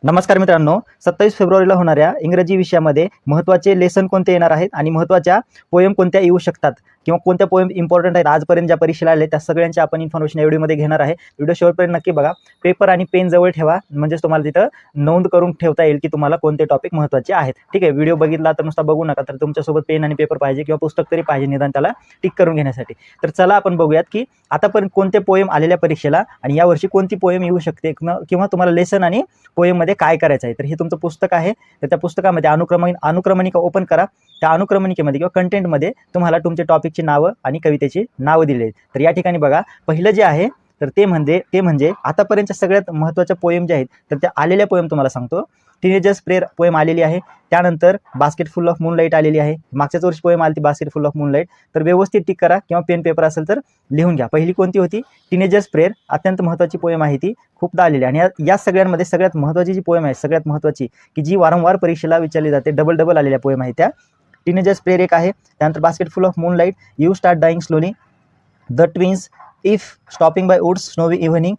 नमस्कार मित्रांनो, 27 फेब्रुवारीला होणाऱ्या इंग्रजी विषयामध्ये महत्त्वाचे लेसन कोणते येणार आहेत आणि महत्त्वाच्या पोएम कोणत्या येऊ शकतात किंवा कोणत्या पोएम इम्पॉर्टंट आहेत आजपर्यंत ज्या परीक्षेला आले त्या सगळ्यांची आपण इन्फॉर्मेशन या व्हिडिओमध्ये घेणार आहे. व्हिडिओ शेवटपर्यंत नक्की बघा. पेपर आणि पेन जवळ ठेवा, म्हणजेच तुम्हाला तिथं नोंद करून ठेवता येईल की तुम्हाला कोणते टॉपिक महत्त्वाचे आहेत. ठीक आहे, व्हिडिओ बघितला तर नुसता बघू नका, तर तुमच्यासोबत पेन आणि पेपर पाहिजे किंवा पुस्तक तरी पाहिजे निदान त्याला टिक करून घेण्यासाठी. तर चला आपण बघूयात की आतापर्यंत कोणते पोएम आलेल्या परीक्षेला आणि यावर्षी कोणती पोएम येऊ शकते किंवा तुम्हाला लेसन आणि पोएममध्ये काय करायचं आहे. तर हे तुमचं पुस्तक आहे, तर त्या पुस्तकामध्ये अनुक्रमणिका ओपन करा. त्या अनुक्रमणिकेमध्ये किंवा कंटेंटमध्ये तुम्हाला तुमचे टॉपिकची नावं आणि कवितेची नावं दिली आहेत. तर या ठिकाणी बघा, पहिलं जे आहे तर ते म्हणजे आतापर्यंतच्या सगळ्यात महत्त्वाच्या पोएम जे आहेत तर त्या आलेल्या पोएम तुम्हाला सांगतो. टीनेजर्स प्रेयर पोएम आलेली आहे, त्यानंतर बास्केट फुल ऑफ मूनलाईट आलेली आहे. मागच्याच वर्षी पोएम आली ती बास्केट फुल ऑफ मूनलाईट. तर व्यवस्थित टिक करा किंवा पेन पेपर असेल तर लिहून घ्या. पहिली कोणती होती? Teenagers prayer. अत्यंत महत्त्वाची पोएम आहे, ती खूपदा आलेली आहे. आणि या सगळ्यांमध्ये सगळ्यात महत्त्वाची जी पोएम आहे, सगळ्यात महत्त्वाची की जी वारंवार परीक्षेला विचारली जाते, डबल आलेल्या पोएम आहे त्या टीनेजर्स प्रेयर एक आहे. त्यानंतर basket full of moonlight, you start dying slowly, the twins, if stopping by woods, snowy evening,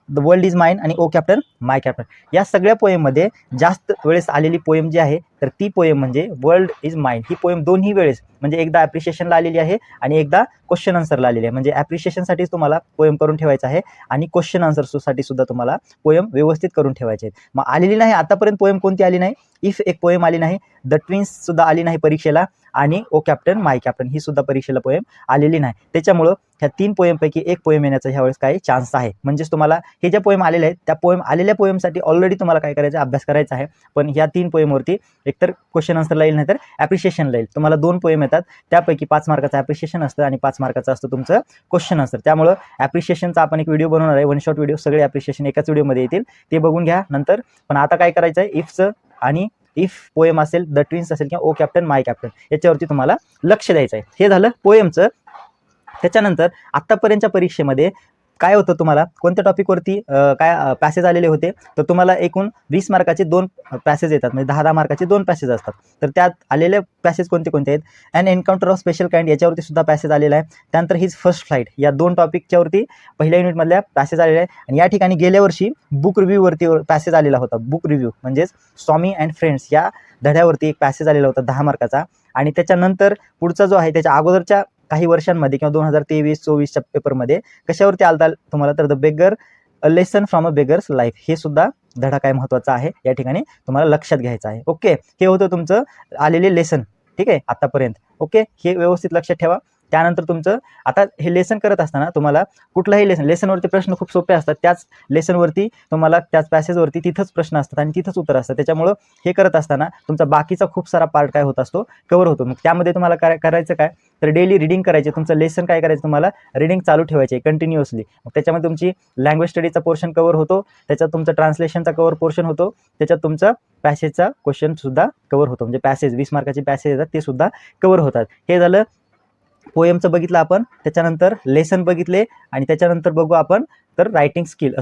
the world is mine आणि ओ कॅप्टन माय कॅप्टन. या सगळ्या पोएममध्ये जास्त वेळेस आलेली पोएम जी आहे तर ती पोएम म्हणजे world is mine. He poem दोन्ही वेळेस म्हणजे एकदा ॲप्रिशिएशनला आलेली आहे आणि एकदा क्वेश्चन आन्सरला आलेली आहे. म्हणजे ॲप्रिशिएशनसाठीच तुम्हाला पोएम करून ठेवायचं आहे आणि क्वेश्चन आन्सरसाठी सुद्धा तुम्हाला पोएम व्यवस्थित करून ठेवायचे आहेत. मग आलेली नाही आतापर्यंत पोएम कोणती आली नाही? इफ एक पोएम आली नाही, द ट्विन्स सुद्धा आली नाही परीक्षेला आणि ओ कॅप्टन माय कॅप्टन ही सुद्धा परीक्षेला पोएम आलेली नाही. त्याच्यामुळं ह्या 3 पोएमपैकी एक पोएम येण्याचा ह्यावेळेस काही चान्स आहे. म्हणजेच तुम्हाला हे ज्या पोएम आलेल्या आहेत त्या आलेल्या पोएमसाठी ऑलरेडी तुम्हाला काय करायचं, अभ्यास करायचा आहे. पण ह्या 3 पोएमवरती एकतर क्वेश्चन आन्सरला येईल, नाही तर ॲप्रिशिएशनला येईल. तुम्हाला 2 पोएम येतात, त्यापैकी 5 मार्काचं ॲप्रिशिएशन असतं आणि 5 मार्काचं असतं तुमचं क्वेश्चन आन्सर. त्यामुळं ॲप्रिशिएशनचा आपण एक व्हिडिओ बनवणार आहे, वन शॉट व्हिडिओ. सगळे ॲप्रिशिएशन एकाच व्हिडिओमध्ये येतील, ते बघून घ्या नंतर. पण आता काय करायचं आहे, इफचं आणि इफ पोएम असेल, द ट्विन्स असेल किंवा ओ कॅप्टन माय कॅप्टन याच्यावरती तुम्हाला लक्ष द्यायचं आहे. हे झालं पोएमचं. त्याच्यानंतर आत्तापर्यंतच्या परीक्षेमध्ये काय होतं, तुम्हाला कोणत्या टॉपिकवरती काय पॅसेज आलेले होते, तर तुम्हाला एकूण 20 मार्काचे 2 पॅसेज येतात, म्हणजे 10 मार्काचे 2 पॅसेज असतात. तर त्यात आलेले पॅसेज कोणते आहेत? And encounter of special kind याच्यावरती सुद्धा पॅसेज आलेला आहे. त्यानंतर हिज फर्स्ट फ्लाईट या 2 टॉपिकच्यावरती पहिल्या युनिटमधल्या पॅसेज आलेला आहे. आणि या ठिकाणी गेल्या वर्षी बुक रिव्ह्यूवरती पॅसेज आलेला होता. बुक रिव्ह्यू म्हणजेच स्वामी अँड फ्रेंड्स या धड्यावरती एक पॅसेज आलेला होता 10 मार्काचा. आणि त्याच्यानंतर पुढचा जो आहे त्याच्या अगोदरच्या काही वर्षांमध्ये किंवा 2023-24च्या पेपरमध्ये कशावरती आलता तुम्हाला, तर the beggar, a lesson from a beggars life, हे सुद्धा धडा काय महत्त्वाचा आहे या ठिकाणी तुम्हाला लक्षात घ्यायचं आहे. ओके, हे होतं तुमचं आलेले लेसन. ठीक आहे आतापर्यंत. ओके, हे व्यवस्थित लक्षात ठेवा. त्यानंतर तुमचं आता हे लेसन करत असताना तुम्हाला कुठलाही लेसनवरती प्रश्न खूप सोपे असतात, त्याच लेसनवरती तुम्हाला त्याच पॅसेजवरती तिथंच प्रश्न असतात आणि तिथंच उत्तर असतात. त्याच्यामुळं हे करत असताना तुमचा बाकीचा खूप सारा पार्ट काय होत असतो, कव्हर होतो. मग त्यामध्ये तुम्हाला काय करायचं, काय तर डेली रिडिंग करायचे. तुमचं लेसन काय करायचं, तुम्हाला रिडिंग चालू ठेवायचे कंटिन्युअसली. मग त्याच्यामध्ये तुमची लँग्वेज स्टडीचा पोर्शन कव्हर होतो, त्याच्यात तुमचा ट्रान्सलेशनचा कव्हर पोर्शन होतो, त्याच्यात तुमचा पॅसेजचा क्वेश्चन सुद्धा कव्हर होतो. म्हणजे पॅसेज 20 मार्काचे पॅसेज येतात ते सुद्धा कव्हर होतात. हे झालं पोएमचं बघितलं आपण. त्याच्यानंतर लेसन बघितले आणि त्याच्यानंतर बघू आपण तर रायटिंग स्किल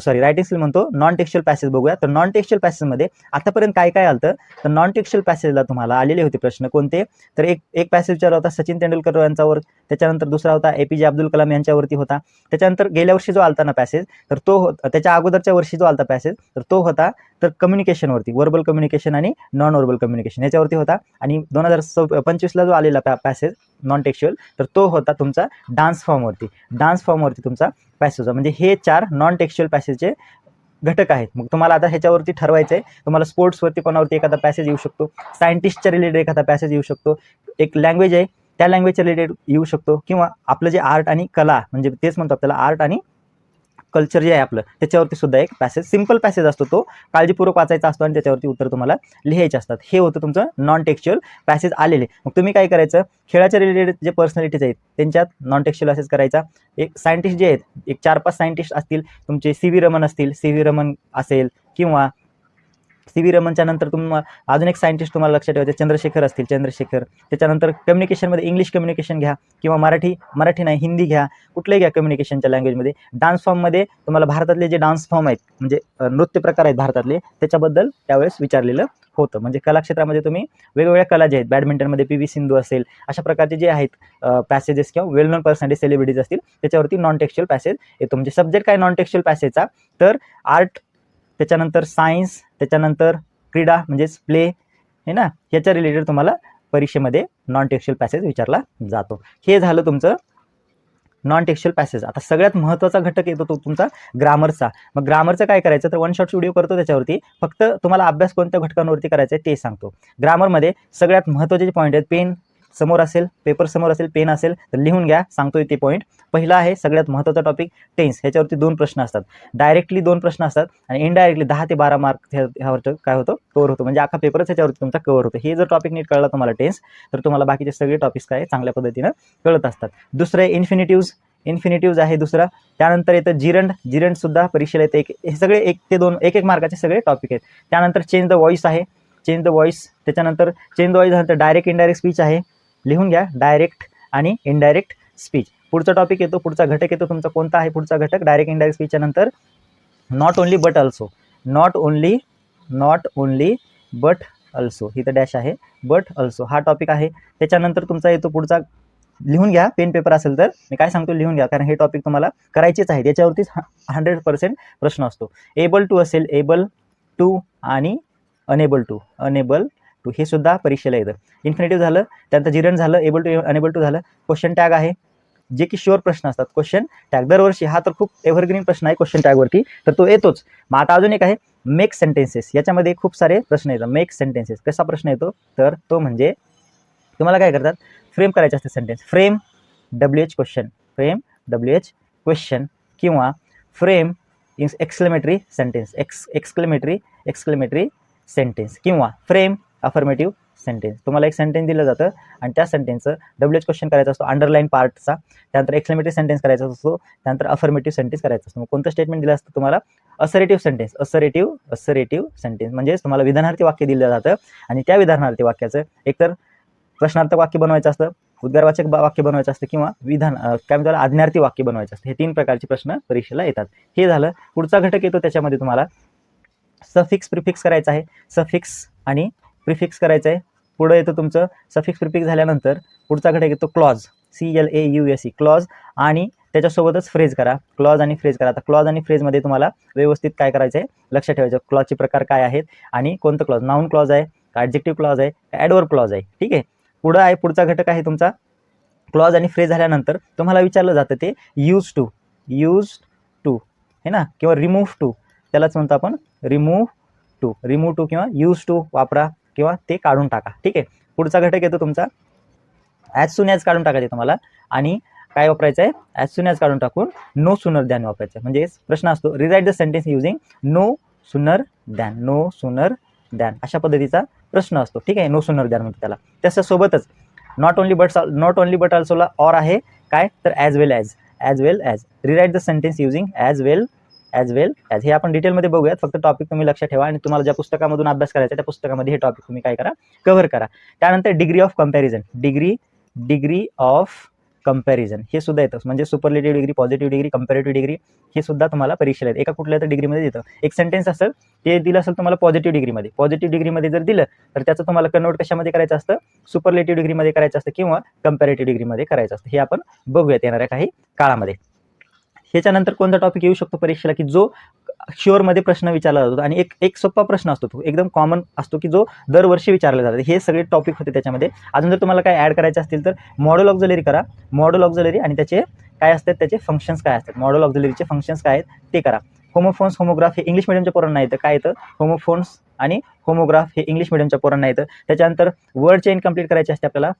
म्हणतो, नॉन टेक्स्च्युअल पॅसेज बघूया. तर नॉन टेक्स्च्युअल पॅसेजमध्ये आतापर्यंत काय काय आलं, तर नॉन टेक्स्च्युअल पॅसेजला तुम्हाला आलेले होते प्रश्न कोणते, तर एक पॅसेज विचारला होता सचिन तेंडुलकर यांच्यावर. त्याच्यानंतर दुसरा होता APJ अब्दुल कलाम यांच्यावरती होता. त्याच्यानंतर गेल्या वर्षी जो आलता ना पॅसेज, तर तो त्याच्या अगोदरच्या वर्षी जो आलता पॅसेज तर तो होता तर कम्युनिकेशनवरती, वर्बल कम्युनिकेशन आणि नॉन वर्बल कम्युनिकेशन याच्यावरती होता. आणि 2025ला जो आलेला पॅसेज नॉन टेक्स्च्युअल तर तो होता तुमचा डान्स फॉर्मवरती तुमचा पॅसेज होता. म्हणजे हे 4 नॉन टेक्स्च्युअल पॅसेजचे घटक आहेत. मग तुम्हाला आता ह्याच्यावरती ठरवायचं आहे, तुम्हाला स्पोर्ट्सवरती कोणावरती एखादा पॅसेज येऊ शकतो, सायंटिस्टच्या रिलेटेड एखादा पॅसेज येऊ शकतो, एक लँग्वेज आहे त्या लँग्वेजच्या रिलेटेड येऊ शकतो, किंवा आपलं जे आर्ट आणि कला म्हणजे तेच म्हणतो आपल्याला आर्ट आणि कल्चर जे आहे आपलं त्याच्यावरती सुद्धा एक पॅसेज, सिम्पल पॅसेज असतो, तो काळजीपूर्वक वाचायचा असतो आणि त्याच्यावरती उत्तर तुम्हाला लिहायचे असतात. हे होतं तुमचं नॉन टेक्स्च्युअल पॅसेज आलेले. मग तुम्ही काय करायचं, खेळाच्या रिलेटेड जे पर्सनॅलिटीज आहेत त्यांच्यात नॉन टेक्स्च्युअल पॅसेज करायचा. एक सायंटिस्ट जे आहेत, एक 4-5 सायंटिस्ट असतील तुमचे, CV रमन असतील, CV रमन असेल, किंवा CV रमनच्या नंतर तुम्हाला अजून एक सायंटिस्ट तुम्हाला लक्षात ठेवायचे, चंद्रशेखर असतील, चंद्रशेखर. त्याच्यानंतर कम्युनिकेशनमध्ये इंग्लिश कम्युनिकेशन घ्या किंवा मराठी नाही हिंदी घ्या, कुठलंही घ्या कम्युनिकेशनच्या लँग्वेजमध्ये. डान्स फॉर्ममध्ये तुम्हाला भारतातले जे डान्स फॉर्म आहेत म्हणजे नृत्य प्रकार आहेत भारतातले त्याच्याबद्दल त्यावेळेस विचारलेलं होतं. म्हणजे कलाक्षेत्रामध्ये तुम्ही वेगवेगळ्या कला ज्या आहेत, बॅडमिंटनमध्ये PV सिंधू असेल, अशा प्रकारचे जे आहेत पॅसेजेस किंवा वेल नोन पर्सनॅलिटी सेलिब्रिटीज असतील त्याच्यावरती नॉन टेक्स्च्युअल पॅसेज येतो. म्हणजे सब्जेक्ट काय नॉन टेक्स्च्युअल पॅसेजचा, तर आर्ट त्याच्यानंतर सायन्स, त्याच्यानंतर क्रीडा म्हणजेच प्ले आहे ना, याच्या रिलेटेड तुम्हाला परीक्षेमध्ये नॉन टेक्स्च्युअल पॅसेज विचारला जातो. हे झालं तुमचं नॉन टेक्स्च्युअल पॅसेज. आता सगळ्यात महत्त्वाचा घटक येतो तो तुमचा ग्रामरचा. मग ग्रामरचं काय करायचं तर वन शॉट व्हिडिओ करतो त्याच्यावरती, फक्त तुम्हाला अभ्यास कोणत्या घटकांवरती करायचा आहे ते सांगतो. ग्रामरमध्ये सगळ्यात महत्त्वाचे जे पॉईंट आहेत, पेन समोर असेल, पेपर समोर असेल, पेन असेल तर लिहून घ्या, सांगतोय ते पॉईंट. पहिला आहे सगळ्यात महत्त्वाचा टॉपिक टेन्स. ह्याच्यावरती 2 प्रश्न असतात, डायरेक्टली 2 प्रश्न असतात आणि इनडायरेक्टली 10 ते 12 मार्क ह्यावर काय होतं कव्हर होतो, म्हणजे अख्खा पेपरच ह्याच्यावरती तुमचा कव्हर होतो. हे जर टॉपिक नीट कळला तुम्हाला टेन्स, तर तुम्हाला बाकीचे सगळे टॉपिक्स काय चांगल्या पद्धतीनं कळत असतात. दुसरं आहे इन्फिनिटिव्ज आहे दुसरा. त्यानंतर येतं जिरंड सुद्धा परीक्षेला येते. हे सगळे 1 ते 2 1 मार्काचे सगळे टॉपिक आहेत. त्यानंतर चेंज द व्हॉइस आहे, त्याच्यानंतर चेंज द व्हॉइस नंतर डायरेक्ट इनडायरेक्ट स्पीच आहे, लिहून घ्या डायरेक्ट आणि इनडायरेक्ट स्पीच. पुढचा टॉपिक येतो, पुढचा घटक येतो तुमचा कोणता आहे पुढचा घटक डायरेक्ट इनडायरेक्ट स्पीचच्या नंतर not only but also. Not only but also, इथं डॅश आहे, बट ऑल्सो हा टॉपिक आहे. त्याच्यानंतर तुमचा येतो पुढचा, लिहून घ्या पेन पेपर असेल तर, मी काय सांगतो लिहून घ्या, कारण हे टॉपिक तुम्हाला करायचेच आहे, त्याच्यावरतीच 100% प्रश्न असतो. एबल टू असेल, एबल टू आणि अनेबल टू हे सुद्धा परीक्षेला येतं. इन्फिनिटिव्ह झालं, त्यानंतर जिरंड झालं, एबल टू अनेबल टू झालं. क्वेश्चन टॅग आहे, जे की शुअर प्रश्न असतात. क्वेश्चन टॅग दरवर्षी हा तर खूप एव्हरग्रीन प्रश्न आहे क्वेश्चन टॅगवरती, तर तो येतोच. मग आता अजून एक आहे मेक सेंटेन्सेस. याच्यामध्ये खूप सारे प्रश्न येतात. मेक सेंटेन्सेस कसा प्रश्न येतो तर तो म्हणजे तुम्हाला काय करतात, फ्रेम करायचे असते सेंटेन्स. फ्रेम WH क्वेश्चन किंवा फ्रेम एक्सक्लेमेटरी सेंटेन्स किंवा फ्रेम अफर्मेटिव्ह सेंटेन्स. तुम्हाला एक सेंटेन्स दिलं जातं आणि त्या सेंटेन्सचं WH क्वेश्चन करायचा असतो अंडरलाईन पार्टचा, त्यानंतर एक्सक्लेमेटरी सेंटेन्स करायचा असतो, त्यानंतर अफर्मेटिव्ह सेंटेन्स करायचा असतो. मग कोणतं स्टेटमेंट दिलं असतं तुम्हाला, असरेटिव्ह सेंटेन्स म्हणजेच तुम्हाला विधानार्थी वाक्य दिलं जातं आणि त्या विधानार्थी वाक्याचं एकतर प्रश्नार्थक वाक्य बनवायचं असतं, उद्गारवाचक वाक्य बनवायचं असतं किंवा काय म्हणतात आज्ञार्थी वाक्य बनवायचं असतं. हे 3 प्रकारचे प्रश्न परीक्षेला येतात. हे झालं. पुढचा घटक येतो त्याच्यामध्ये तुम्हाला सफिक्स प्रिफिक्स करायचं आहे, सफिक्स आणि प्रिफिक्स करायचं आहे. पुढं येतं तुमचं सफिक्स प्रिफिक्स झाल्यानंतर पुढचा घटक येतो क्लॉज, CLAUSE क्लॉज आणि त्याच्यासोबतच फ्रेज करा. आता क्लॉज आणि फ्रेजमध्ये तुम्हाला व्यवस्थित काय करायचं आहे लक्षात ठेवायचं, क्लॉजचे प्रकार काय आहेत आणि कोणतं क्लॉज, नाऊन क्लॉज आहे का ॲडजेक्टिव्ह क्लॉज आहे का ॲडवर्ब क्लॉज आहे. ठीक आहे. पुढचा घटक आहे तुमचा क्लॉज आणि फ्रेज झाल्यानंतर तुम्हाला विचारलं जातं ते यूज टू है ना, किंवा रिमूव्ह टू, त्यालाच म्हणतो आपण रिमूव्ह टू किंवा यूज टू वापरा किंवा ते काढून टाका. ठीक आहे. पुढचा घटक येतो तुमचा ॲज सून ॲज काढून टाकायचे तुम्हाला आणि काय वापरायचं आहे, ॲज सून ॲज काढून टाकून नो सूनर दॅन वापरायचं आहे. म्हणजे प्रश्न असतो rewrite the sentence using no sooner than अशा पद्धतीचा प्रश्न असतो. ठीक आहे. नो सूनर दॅन म्हणतो त्याला. त्याच्यासोबतच नॉट ओनली बट ऑल्सोला ऑर आहे काय तर as well as rewrite the sentence using as well as. हे आपण डिटेलमध्ये बघूयात, फक्त टॉपिक तुम्ही लक्षात ठेवा आणि तुम्हाला ज्या पुस्तकामधून अभ्यास करायचा त्या पुस्तकामध्ये हे टॉपिक तुम्ही काय करा कव्हर करा. त्यानंतर डिग्री ऑफ कंपॅरिझन हे सुद्धा येतं, म्हणजे superlative degree, positive degree, comparative degree हे सुद्धा तुम्हाला परीक्षेला येतं. एका कुठल्या तर डिग्रीमध्ये येतं. एक सेंटेन्स असेल ते दिलं असेल तुम्हाला पॉझिटिव्ह डिग्रीमध्ये जर दिलं तर त्याचं तुम्हाला कन्वर्ट कशामध्ये करायचं असतं, सुपरलेटिव्ह डिग्रीमध्ये करायचं असतं किंवा कंपॅरेटिव्ह डिग्रीमध्ये करायचं असतं. हे आपण बघूयात येणाऱ्या काही काळामध्ये. ह्याच्यानंतर कोणता टॉपिक येऊ शकतो परीक्षेला की जो शुअरमध्ये प्रश्न विचारला जातो आणि एक सोपा प्रश्न असतो, तो एकदम कॉमन असतो की जो दरवर्षी विचारला जातो. हे सगळे टॉपिक होते त्याच्यामध्ये. अजून जर तुम्हाला काय ॲड करायचे असतील तर मॉडेल ऑक्झिलरी करा, मॉडेल ऑक्झिलरी आणि त्याचे काय असतात, त्याचे फंक्शन्स काय असतात, मॉडेल ऑक्झिलरीचे फंक्शन्स काय आहेत ते करा. होमोफोन्स होमोग्राफ हे इंग्लिश मिडियमच्या पोरांना येतं. काय येतं, होमोफोन्स आणि होमोग्राफ हे इंग्लिश मिडियमच्या पोरांना येतं. त्याच्यानंतर वर्ड चेन कंप्लीट करायची असते आपल्याला,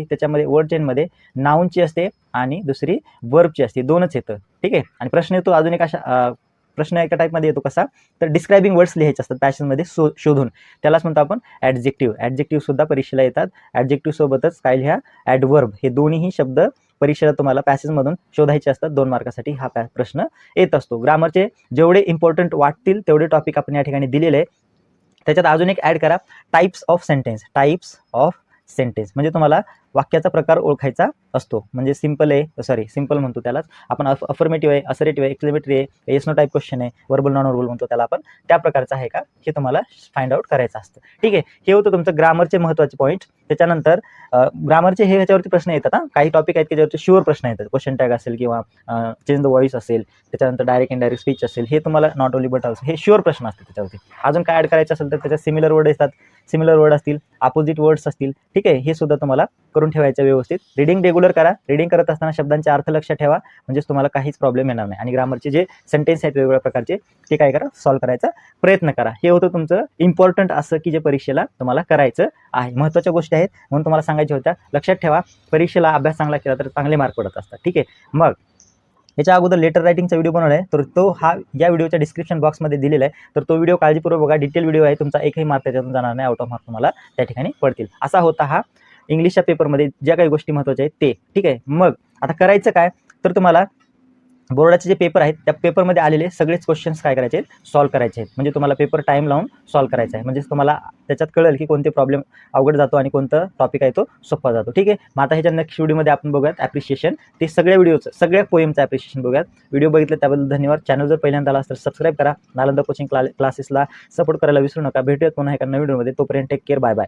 त्याच्यामध्ये वर्ड चेनमध्ये नाऊनची असते आणि दुसरी वर्बची असते, 2च येतं. ठीक आहे. आणि प्रश्न येतो अजून एक अशा प्रश्न एका टाईपमध्ये येतो कसा तर डिस्क्रायबिंग वर्ड्स लिहायचे असतात पॅसेजमध्ये शोधून, त्यालाच म्हणतो आपण ॲडजेक्टिव्ह सुद्धा परीक्षेला येतात. ॲडजेक्टिव्ह सोबतच काय लिहा ॲडवर्ब, हे दोन्हीही शब्द परीक्षेला तुम्हाला पॅसेजमधून शोधायचे असतात. 2 मार्कासाठी हा प्रश्न येत असतो. ग्रामरचे जेवढे इम्पॉर्टंट वाटतील तेवढे टॉपिक आपण या ठिकाणी दिलेले आहे. त्याच्यात अजून एक ॲड करा टाईप्स ऑफ सेंटेन्स म्हणजे तुम्हाला वाक्याचा प्रकार ओळखायचा असतो. म्हणजे सिंपल म्हणतो त्यालाच आपण. अफर्मेटिव्ह आहे, असरेटिव्ह आहे, एक्सक्लेमेटरी आहे, येस नो टाईप क्वेश्चन आहे, वर्बल नॉन वर्बल म्हणतो त्याला आपण. त्या प्रकारचं आहे का हे तुम्हाला फाइंड आउट करायचं असतं. ठीक आहे, हे होतं तुमचं ग्रामरचे महत्त्वाचे पॉईंट. त्याच्यानंतर ग्रामरचे हे ह्याच्यावरती प्रश्न येतात. काही टॉपिक आहेत की ज्यावरती शुअर प्रश्न येतात. क्वेश्चन टॅग असेल किंवा चेंज द व्हॉइस असेल, त्याच्यानंतर डायरेक्ट इनडायरेक्ट स्पीच असेल, हे तुम्हाला नॉट ओनली बट ऑल्सो हे शुअर प्रश्न असतात त्याच्यावरती. अजून काय ॲड करायचं असेल तर त्याच्यात सिमिलर वर्ड येतात, सिमिलर वर्ड असतील, अपोजिट वर्ड्स असतील. ठीक आहे, हे सुद्धा तुम्हाला करून ठेवायचं व्यवस्थित. रीडिंग रेग्युलर करा. रीडिंग करत असताना शब्दांचे अर्थ लक्षात ठेवा, म्हणजेच तुम्हाला काहीच प्रॉब्लेम येणार नाही. आणि ग्रामरचे जे सेंटेन्स आहेत वेगवेगळ्या प्रकारचे ते काय करा, सॉल्व्ह करायचा प्रयत्न करा. हे होतं तुमचं इम्पॉर्टंट असं की जे परीक्षेला तुम्हाला करायचं आहे. महत्त्वाच्या गोष्टी आहेत म्हणून तुम्हाला सांगायच्या होत्या. लक्षात ठेवा, परीक्षेला अभ्यास चांगला केला तर चांगले मार्क पडत असतात. ठीक आहे, मग याच्या अगोदर लेटर रायटिंगचा व्हिडिओ बनवला आहे, तर तो या व्हिडिओच्या डिस्क्रिप्शन बॉक्समध्ये दिलेला आहे. तर तो व्हिडिओ काळजीपूर्वक बघा. डिटेल व्हिडिओ आहे. तुमचा एकही मार्क त्याच्यातून जाणार नाही. आउट ऑफ मार्क तुम्हाला त्या ठिकाणी पडतील. असा होता हा इंग्लिशच्या पेपरमध्ये ज्या काही गोष्टी महत्त्वाच्या आहेत ते. ठीक आहे, मग आता करायचं काय, तर तुम्हाला बोर्डाचे जे पेपर आहेत त्या पेपरमध्ये आलेले सगळेच क्वेश्चन्स काय करायचे आहेत, सॉल्व्ह करायचे आहेत. म्हणजे तुम्हाला पेपर टाईम लावून सॉल्व्ह करायचा आहे. म्हणजे तुम्हाला त्याच्यात कळेल की कोणते प्रॉब्लेम अवघड जातो आणि कोणतं टॉपिक आहे तो सोपा जातो. ठीक आहे, मग आता ह्याच्या नेक्स्ट व्हिडिओमध्ये आपण बघूयात ॲप्रिशिएशन. ते सगळ्या व्हिडिओचं, सगळ्या पोएमचं ॲप्रिशिएशन बघूयात. व्हिडिओ बघितलं त्याबद्दल धन्यवाद. चॅनल जर पहिल्यांदा आला तर सबस्क्राईब करा. नालंदा कोचिंग क्लासेसला सपोर्ट करायला विसरू नका. भेटूयात पुन्हा एका नवीन व्हिडिओमध्ये. तोपर्यंत टेक केअर. Bye bye.